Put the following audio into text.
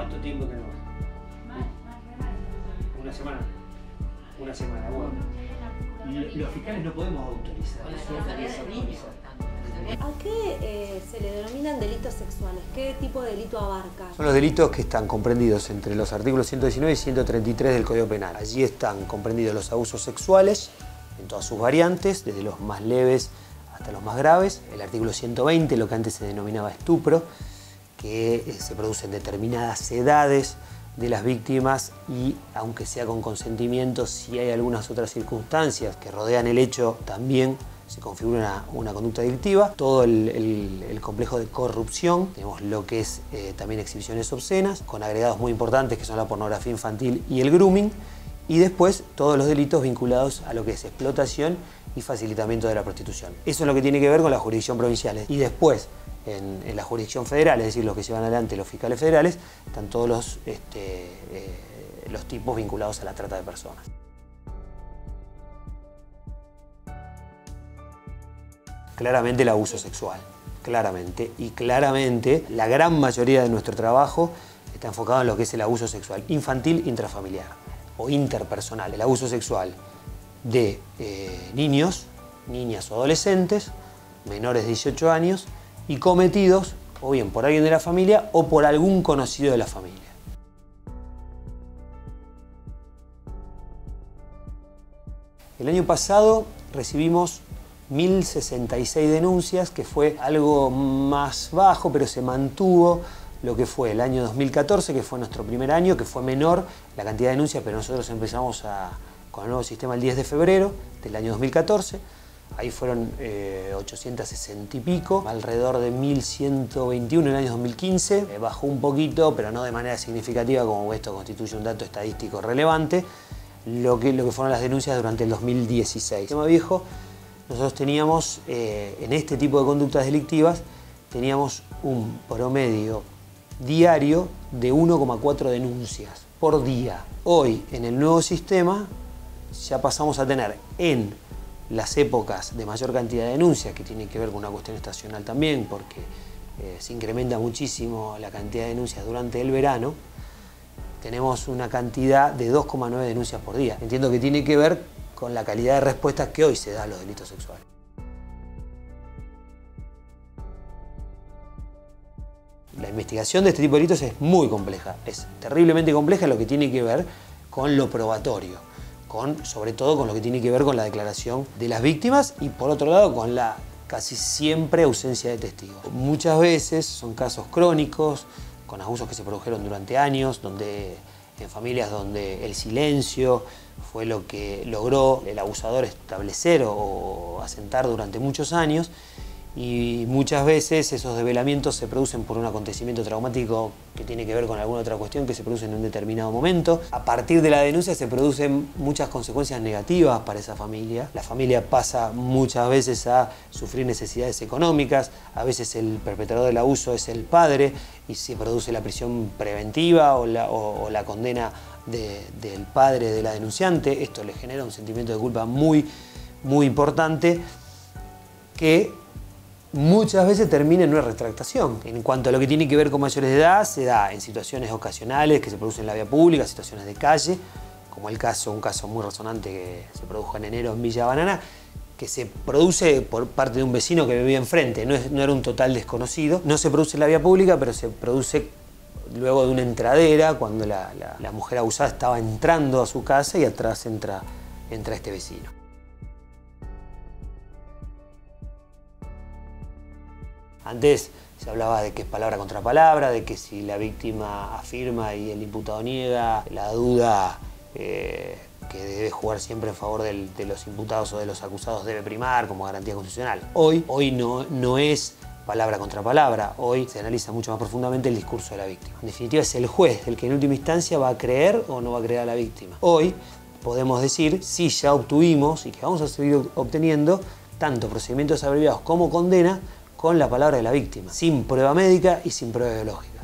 ¿Cuánto tiempo tenemos? Una semana. Una semana, bueno. Los fiscales no podemos autorizar. ¿A qué se le denominan delitos sexuales? ¿Qué tipo de delito abarca? Son los delitos que están comprendidos entre los artículos 119 y 133 del Código Penal. Allí están comprendidos los abusos sexuales en todas sus variantes, desde los más leves hasta los más graves. El artículo 120, lo que antes se denominaba estupro, que se produce en determinadas edades de las víctimas y, aunque sea con consentimiento, si hay algunas otras circunstancias que rodean el hecho, también se configura una conducta delictiva. Todo el complejo de corrupción, tenemos lo que es también exhibiciones obscenas, con agregados muy importantes que son la pornografía infantil y el grooming, y después todos los delitos vinculados a lo que es explotación y facilitamiento de la prostitución. Eso es lo que tiene que ver con la jurisdicción provincial. Y después, en la jurisdicción federal, es decir, los que llevan adelante los fiscales federales, están todos los tipos vinculados a la trata de personas. Claramente el abuso sexual, claramente. Y claramente la gran mayoría de nuestro trabajo está enfocado en lo que es el abuso sexual infantil intrafamiliar o interpersonal. El abuso sexual de niños, niñas o adolescentes, menores de 18 años, y cometidos o bien por alguien de la familia o por algún conocido de la familia. El año pasado recibimos 1066 denuncias, que fue algo más bajo, pero se mantuvo lo que fue el año 2014, que fue nuestro primer año, que fue menor la cantidad de denuncias, pero nosotros empezamos con el nuevo sistema el 10 de febrero del año 2014. Ahí fueron 860 y pico, alrededor de 1121 en el año 2015. Bajó un poquito, pero no de manera significativa, como esto constituye un dato estadístico relevante, lo que fueron las denuncias durante el 2016. El sistema viejo, nosotros teníamos, en este tipo de conductas delictivas, teníamos un promedio diario de 1,4 denuncias por día. Hoy, en el nuevo sistema, ya pasamos a tener en las épocas de mayor cantidad de denuncias, que tiene que ver con una cuestión estacional también, porque se incrementa muchísimo la cantidad de denuncias durante el verano, tenemos una cantidad de 2,9 denuncias por día. Entiendo que tiene que ver con la calidad de respuestas que hoy se da a los delitos sexuales. La investigación de este tipo de delitos es muy compleja, es terriblemente compleja en lo que tiene que ver con lo probatorio, sobre todo con lo que tiene que ver con la declaración de las víctimas y, por otro lado, con la casi siempre ausencia de testigos. Muchas veces son casos crónicos, con abusos que se produjeron durante años, en familias donde el silencio fue lo que logró el abusador establecer o asentar durante muchos años, y muchas veces esos develamientos se producen por un acontecimiento traumático que tiene que ver con alguna otra cuestión que se produce en un determinado momento. A partir de la denuncia se producen muchas consecuencias negativas para esa familia. La familia pasa muchas veces a sufrir necesidades económicas, a veces el perpetrador del abuso es el padre y se produce la prisión preventiva o la condena del padre de la denunciante. Esto le genera un sentimiento de culpa muy, muy importante que muchas veces termina en una retractación. En cuanto a lo que tiene que ver con mayores de edad, se da en situaciones ocasionales que se producen en la vía pública, situaciones de calle, como un caso muy resonante que se produjo en enero en Villa Banana, que se produce por parte de un vecino que vivía enfrente, no era un total desconocido. No se produce en la vía pública, pero se produce luego de una entradera, cuando la mujer abusada estaba entrando a su casa y atrás entra este vecino. Antes se hablaba de que es palabra contra palabra, de que si la víctima afirma y el imputado niega, la duda que debe jugar siempre en favor de los imputados o de los acusados debe primar como garantía constitucional. Hoy no es palabra contra palabra, hoy se analiza mucho más profundamente el discurso de la víctima. En definitiva es el juez el que en última instancia va a creer o no va a creer a la víctima. Hoy podemos decir si ya obtuvimos y que vamos a seguir obteniendo tanto procedimientos abreviados como condena con la palabra de la víctima, sin prueba médica y sin prueba biológica.